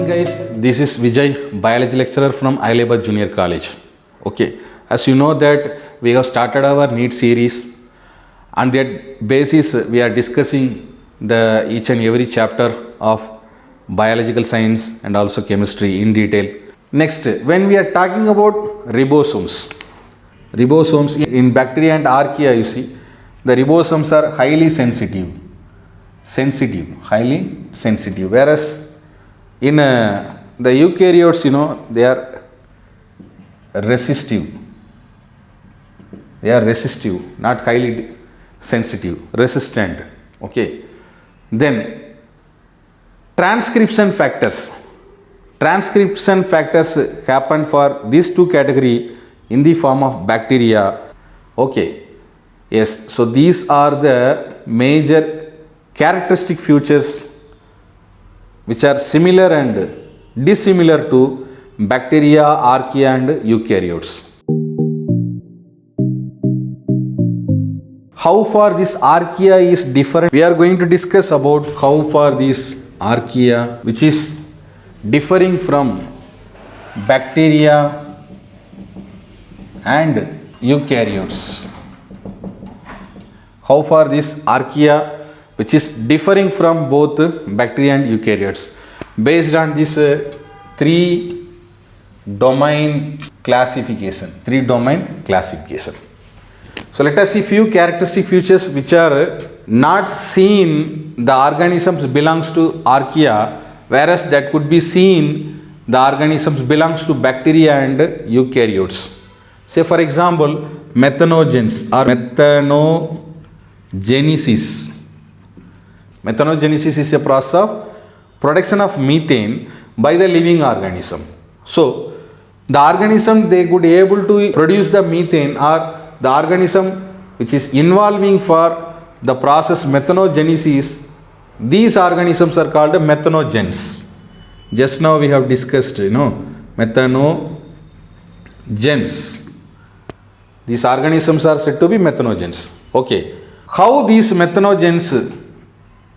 guys, this is Vijay, biology lecturer from Ailebad Junior College. Okay, as you know that we have started our NEET series. On that basis, we are discussing each and every chapter of biological science and also chemistry in detail. Next, when we are talking about ribosomes in bacteria and archaea, you see, the ribosomes are highly sensitive, highly sensitive, whereas in the eukaryotes, they are resistive. They are resistive, not highly sensitive, resistant. Okay. Then transcription factors happen for these two category in the form of bacteria. Okay. Yes. So these are the major characteristic features which are similar and dissimilar to bacteria, archaea and eukaryotes. How far this archaea is different? We are going to discuss about how far this archaea, which is differing from bacteria and eukaryotes. How far this archaea, which is differing from both bacteria and eukaryotes, based on this three domain classification. So let us see few characteristic features which are not seen the organisms belongs to archaea, whereas that could be seen the organisms belongs to bacteria and eukaryotes. Say for example, methanogens or methanogenesis. Methanogenesis is a process of production of methane by the living organism. So the organism they could able to produce the methane, or the organism which is involving for the process methanogenesis, these organisms are called methanogens. Just now we have discussed, methanogens. These organisms are said to be methanogens. Okay. How these methanogens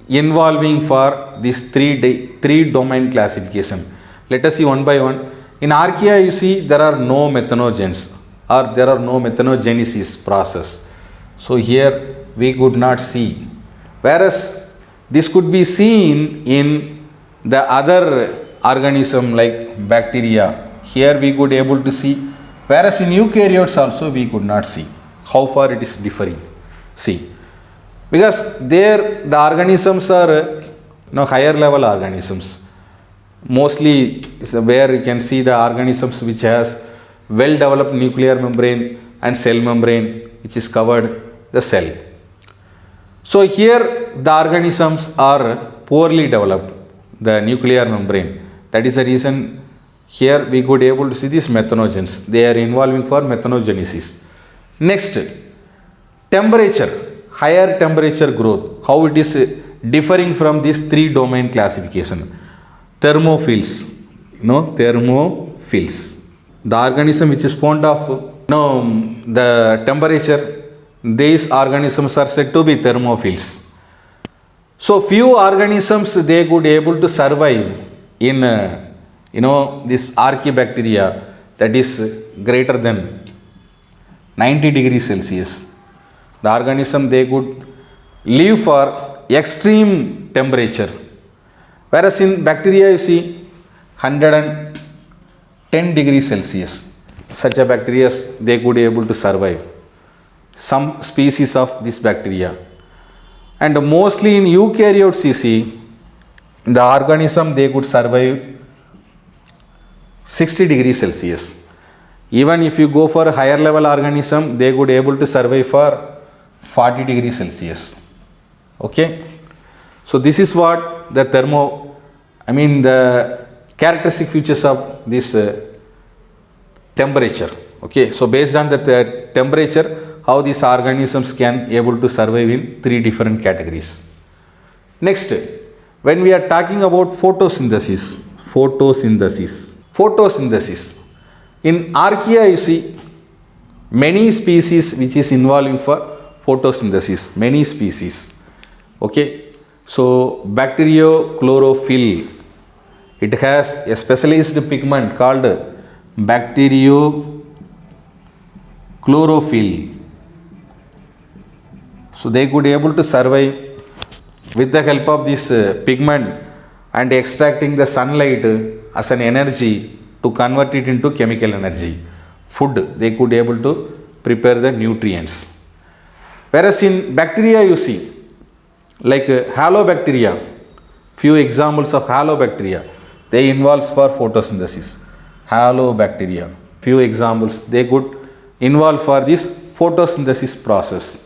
involving for this three domain classification? Let us see one by one. In archaea, you see there are no methanogens, or there are no methanogenesis process. So here we could not see. Whereas this could be seen in the other organism like bacteria. Here we could able to see. Whereas in eukaryotes also we could not see. How far it is differing. See. Because there the organisms are higher level organisms. Mostly where you can see the organisms which has well developed nuclear membrane and cell membrane which is covered the cell. So here the organisms are poorly developed, the nuclear membrane. That is the reason here we could able to see these methanogens. They are involving for methanogenesis. Next, temperature, higher temperature growth. How it is differing from this three domain classification. Thermophils, thermophils. The organism which is fond of the temperature, these organisms are said to be thermophils. So few organisms they could able to survive in this archaebacteria that is greater than 90 degrees Celsius. The organism they could live for extreme temperature. Whereas in bacteria you see 110 degrees Celsius. Such a bacteria they could able to survive. Some species of this bacteria. And mostly in eukaryotes you see the organism they could survive 60 degrees Celsius. Even if you go for a higher level organism, they could able to survive for 40 degrees Celsius. Okay. So this is what the the characteristic features of this temperature. Okay. So based on the temperature, how these organisms can able to survive in three different categories. Next, when we are talking about photosynthesis. In archaea you see many species which is involving for photosynthesis, many species. Okay. So bacteriochlorophyll It has a specialized pigment called bacteriochlorophyll. So they could able to survive with the help of this pigment and extracting the sunlight as an energy to convert it into chemical energy. Food, they could able to prepare the nutrients. Whereas in bacteria you see, like halobacteria, few examples of halobacteria, they involves for photosynthesis. Halobacteria, few examples, they could involve for this photosynthesis process.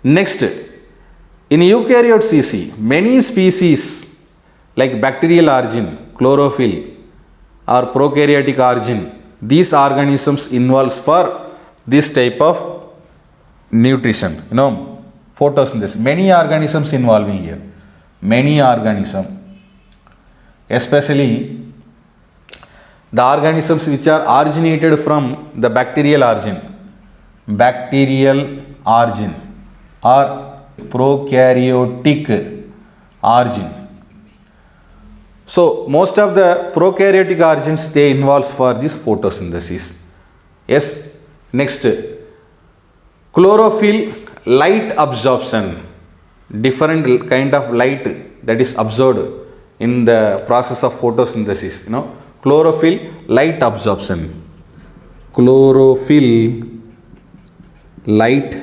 Next, in eukaryotes you see many species like bacterial origin, chlorophyll or prokaryotic origin, these organisms involves for this type of nutrition, photosynthesis. Many organisms involving here, many organisms, especially the organisms which are originated from the bacterial origin or prokaryotic origin. So most of the prokaryotic origins, they involves for this photosynthesis. Yes. Next, chlorophyll light absorption, different kind of light that is absorbed in the process of photosynthesis. Chlorophyll light absorption, chlorophyll light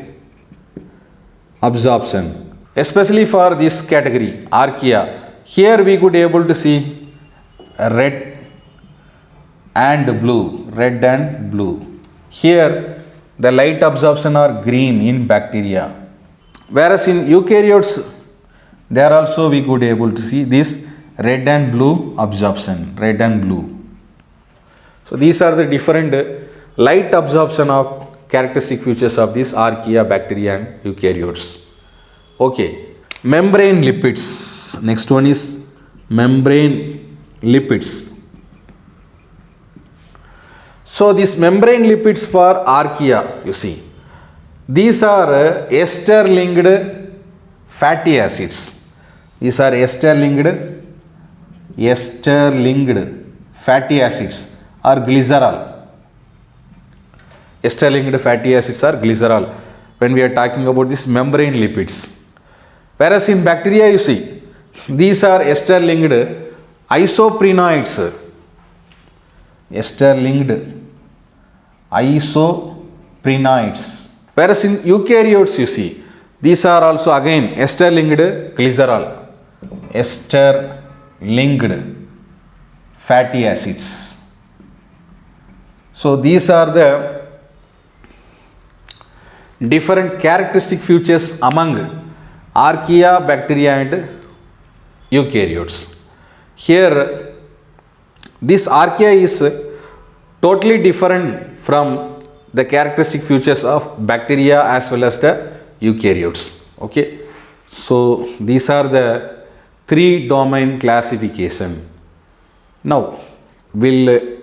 absorption, especially for this category archaea. Here we could able to see red and blue. Here the light absorption are green in bacteria, whereas in eukaryotes there also we could able to see this red and blue absorption, red and blue. So these are the different light absorption of characteristic features of these archaea, bacteria and eukaryotes. Okay, membrane lipids. Next one is membrane lipids. So these membrane lipids for archaea, you see, these are ester linked fatty acids. These are ester linked fatty acids or glycerol. Ester linked fatty acids are glycerol when we are talking about this membrane lipids. Whereas in bacteria you see, these are ester linked isoprenoids. Ester linked isoprenoids. Whereas in eukaryotes you see, these are also again ester linked glycerol, ester linked fatty acids. So these are the different characteristic features among archaea, bacteria and eukaryotes. Here this archaea is totally different from the characteristic features of bacteria as well as the eukaryotes. Okay, so these are the 3 domain classification. Now we'll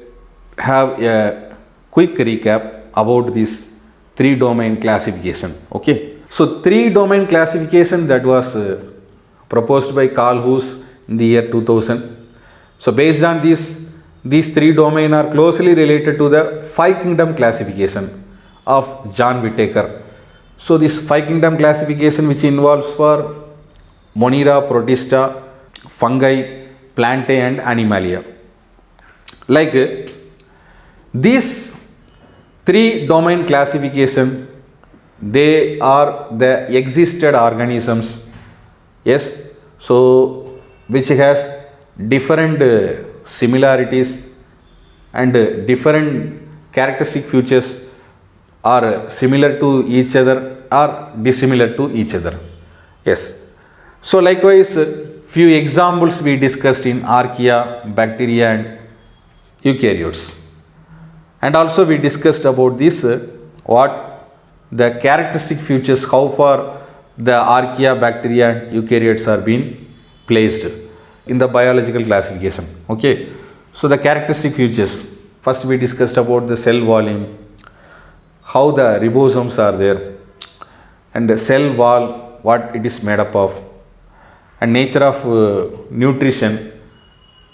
have a quick recap about this 3 domain classification. Okay, so 3 domain classification that was proposed by Carl Huss in the year 2000. So based on this, these 3 domain are closely related to the 5 kingdom classification of John Whittaker. So this 5 kingdom classification which involves for Monera, Protista, fungi, plantae and animalia. Like these 3 domain classification, they are the existed organisms. Yes, so which has different similarities and different characteristic features are similar to each other or dissimilar to each other. Yes, so likewise few examples we discussed in archaea, bacteria and eukaryotes, and also we discussed about this what the characteristic features, how far the archaea, bacteria and eukaryotes are being placed in the biological classification. Okay, so the characteristic features, first we discussed about the cell volume, how the ribosomes are there, and the cell wall, what it is made up of, and nature of nutrition,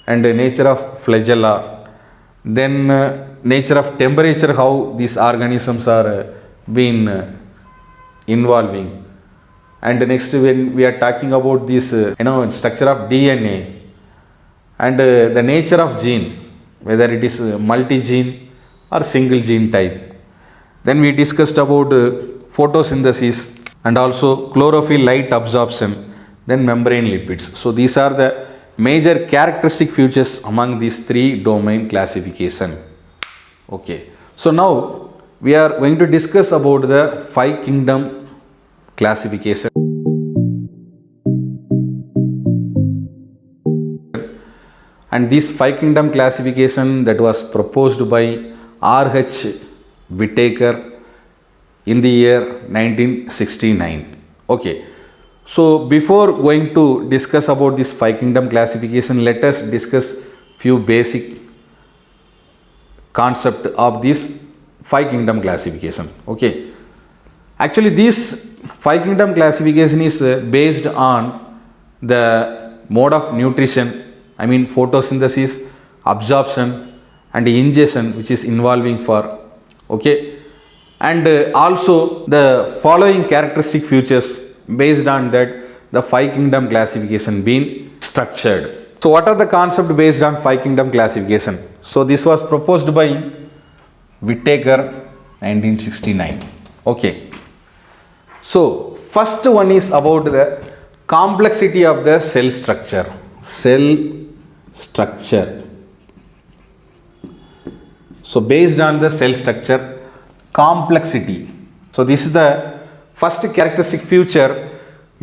and nature of flagella, then nature of temperature, how these organisms are been involving, and next when we are talking about this structure of DNA, and the nature of gene, whether it is multi-gene or single gene type. Then we discussed about photosynthesis and also chlorophyll light absorption, then membrane lipids. So these are the major characteristic features among these three domain classification. Okay. So now we are going to discuss about the five kingdom classification. And this five kingdom classification that was proposed by R.H. Whittaker in the year 1969. Okay. So before going to discuss about this five kingdom classification, let us discuss few basic concept of this five kingdom classification. Okay. Actually this five kingdom classification is based on the mode of nutrition, I mean photosynthesis, absorption and ingestion which is involving for, okay, and also the following characteristic features based on that the five kingdom classification being structured. So what are the concept based on five kingdom classification? So this was proposed by Whittaker 1969. Okay. So first one is about the complexity of the cell structure. Cell structure. So based on the cell structure complexity. So this is the first characteristic feature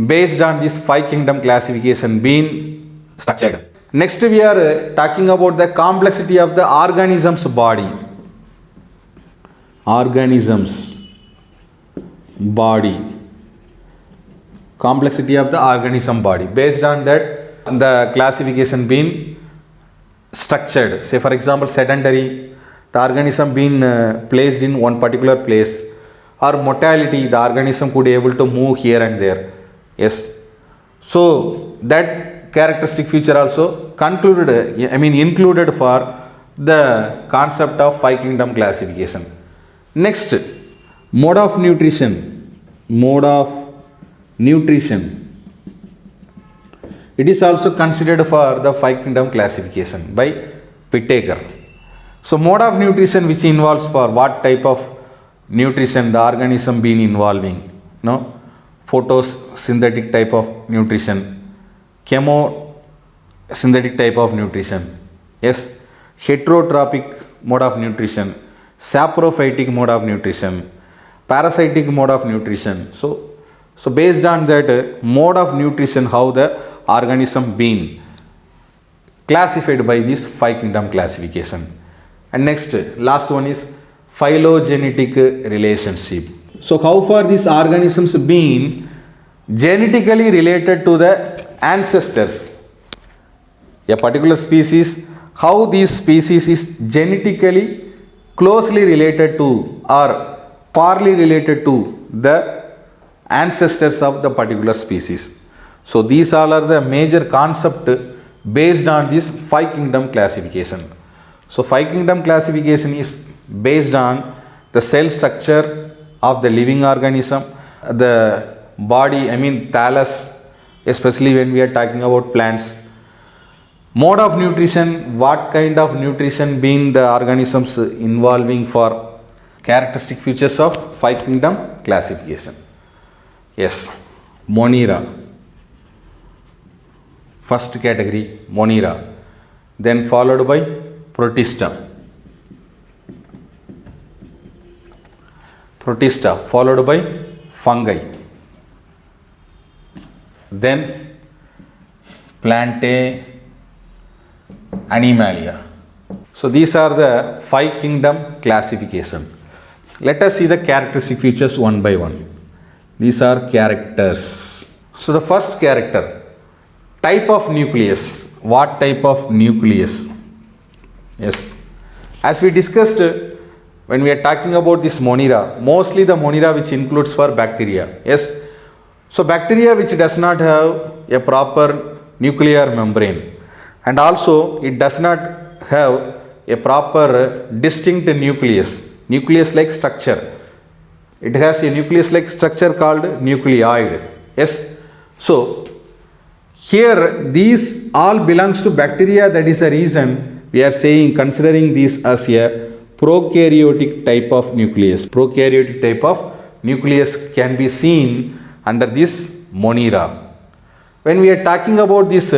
based on this five kingdom classification being structured. Next we are talking about the complexity of the organism's body. Organism's body. Complexity of the organism body. Based on that the classification being structured. Say for example sedentary, the organism being placed in one particular place, or mortality, the organism could be able to move here and there. Yes. So that characteristic feature also included for the concept of five kingdom classification. Next, mode of nutrition. Mode of nutrition. It is also considered for the five kingdom classification by Whittaker. So mode of nutrition which involves for what type of nutrition the organism been involving. No? Photosynthetic type of nutrition, chemosynthetic type of nutrition, yes, heterotrophic mode of nutrition, saprophytic mode of nutrition, parasitic mode of nutrition. So based on that mode of nutrition, how the organism been classified by this five kingdom classification. And next, last one is phylogenetic relationship. So how far these organisms been genetically related to the ancestors? A particular species, how this species is genetically closely related to or farly related to the ancestors of the particular species. So these all are the major concept based on this five kingdom classification. So five kingdom classification is based on the cell structure of the living organism, the body, thallus, especially when we are talking about plants. Mode of nutrition, what kind of nutrition being the organisms involving for characteristic features of five kingdom classification. Yes, Monera. First category, Monera. Then followed by Protista. Protista followed by fungi. Then Plantae, Animalia. So these are the five kingdom classification. Let us see the characteristic features one by one. These are characters. So the first character, type of nucleus. What type of nucleus? Yes. As we discussed when we are talking about this Monera, mostly the Monera which includes for bacteria. Yes. So bacteria which does not have a proper nuclear membrane, and also it does not have a proper distinct nucleus like structure. It has a nucleus like structure called nucleoid. Yes. So here these all belongs to bacteria. That is the reason we are saying, considering this as a prokaryotic type of nucleus. Prokaryotic type of nucleus can be seen under this Monera. When we are talking about this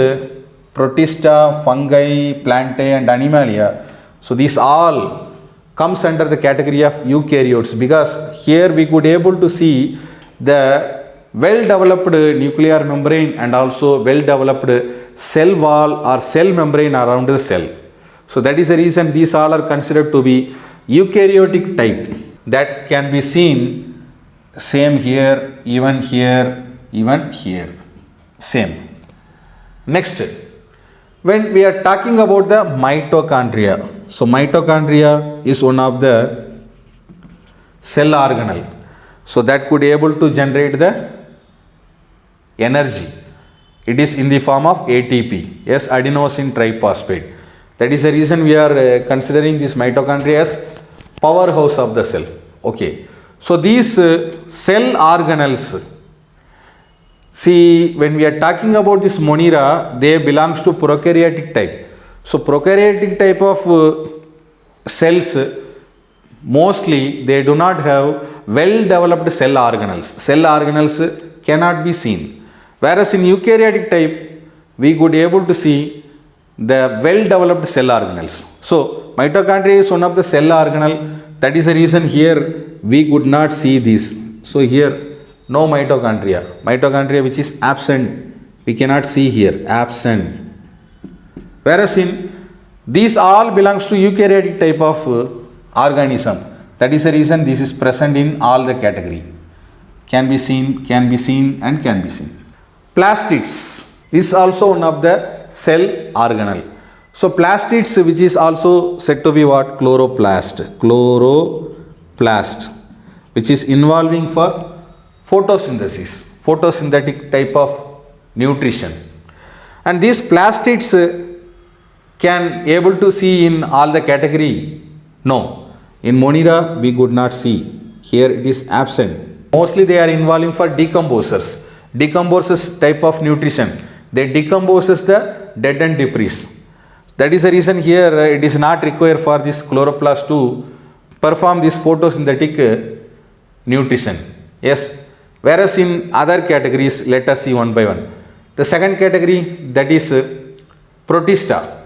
Protista, fungi, plantae and animalia, so these all comes under the category of eukaryotes, because here we could able to see the well developed nuclear membrane and also well developed cell wall or cell membrane around the cell. So that is the reason these all are considered to be eukaryotic type. That can be seen same here, even here, even here, same. Next, when we are talking about the mitochondria, so mitochondria is one of the cell organelle, so that could able to generate the energy. It is in the form of ATP, yes, adenosine triphosphate. That is the reason we are considering this mitochondria as powerhouse of the cell. Okay, so these cell organelles, see, when we are talking about this Monera, they belongs to prokaryotic type. So prokaryotic type of cells, mostly they do not have well developed cell organelles. Cell organelles cannot be seen. Whereas in eukaryotic type, we could able to see the well developed cell organelles. So mitochondria is one of the cell organelle. That is the reason here we could not see this. So here no mitochondria. Mitochondria which is absent, we cannot see here, absent. Whereas in these all belongs to eukaryotic type of organism. That is the reason this is present in all the category. Can be seen and can be seen. Plastids is also one of the cell organelle. So plastids, which is also said to be what? Chloroplast, which is involving for photosynthesis, photosynthetic type of nutrition. And these plastids can able to see in all the category? No. In Monera we could not see. Here it is absent. Mostly they are involving for decomposers. Decomposers type of nutrition. They decomposes the dead and debris. That is the reason here it is not required for this chloroplast to perform this photosynthetic nutrition. Yes. Whereas in other categories, let us see one by one. The second category, that is Protista.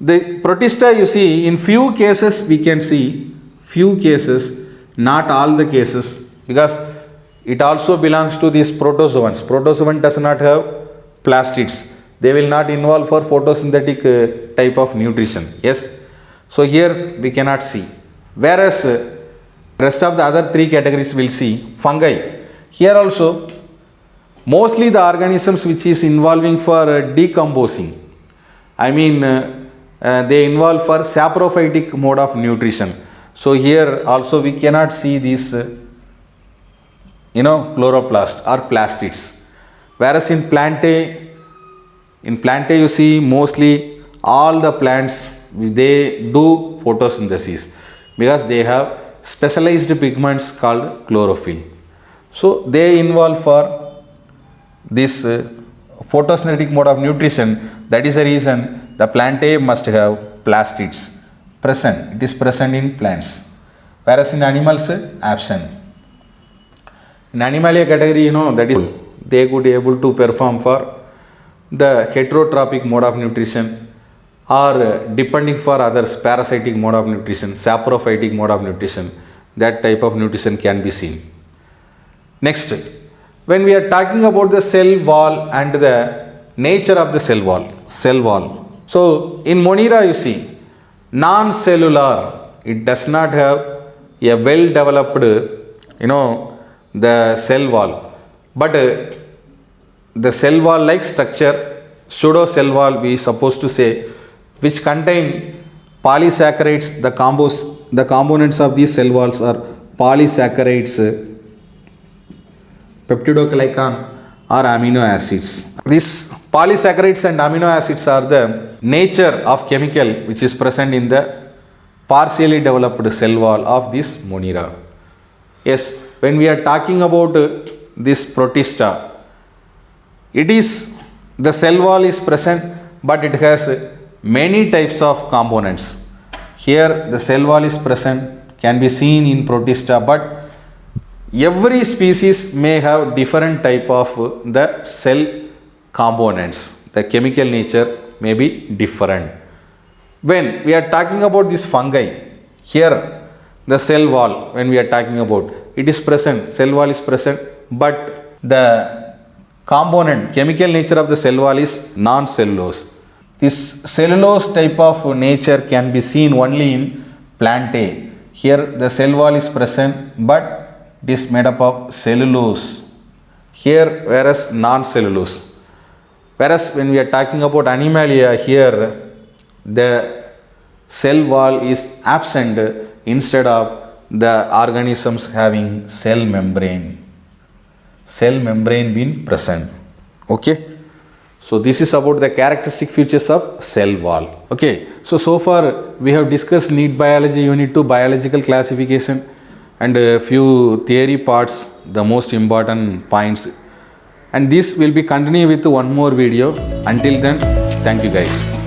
The Protista, you see, in few cases we can see, few cases, not all the cases, because it also belongs to these protozoans. Protozoan does not have plastids. They will not involve for photosynthetic type of nutrition. Yes. So here we cannot see. Whereas rest of the other three categories will see. Fungi. Here also mostly the organisms which is involving for decomposing. I mean they involve for saprophytic mode of nutrition. So here also we cannot see these chloroplast or plastids. Whereas in plantae you see mostly all the plants they do photosynthesis because they have specialized pigments called chlorophyll. So they involve for this photosynthetic mode of nutrition. That is the reason the plantae must have plastids present. It is present in plants. Whereas in animals absent. In animalia category, that is they could be able to perform for the heterotrophic mode of nutrition or depending for others parasitic mode of nutrition, saprophytic mode of nutrition. That type of nutrition can be seen. Next, when we are talking about the cell wall and the nature of the cell wall. So in Monera you see non-cellular, it does not have a well developed the cell wall, but the cell wall like structure, pseudo cell wall we supposed to say, which contain polysaccharides. The components of these cell walls are polysaccharides, peptidoglycan or amino acids. These polysaccharides and amino acids are the nature of chemical which is present in the partially developed cell wall of this Monera. Yes, when we are talking about this Protista, it is the cell wall is present, but it has many types of components. Here the cell wall is present, can be seen in Protista, but every species may have different type of the cell components. The chemical nature may be different. When we are talking about this fungi, here the cell wall, when we are talking about, it is present, cell wall is present, but the component, chemical nature of the cell wall is non-cellulose. This cellulose type of nature can be seen only in Plantae. Here the cell wall is present, but it is made up of cellulose. Here, whereas non-cellulose. Whereas when we are talking about Animalia, here the cell wall is absent instead of the organisms having cell membrane. Cell membrane being present. Okay. So this is about the characteristic features of cell wall. Okay. So far we have discussed NEET Biology Unit 2 biological classification and a few theory parts, the most important points. And this will be continued with one more video. Until then, thank you guys.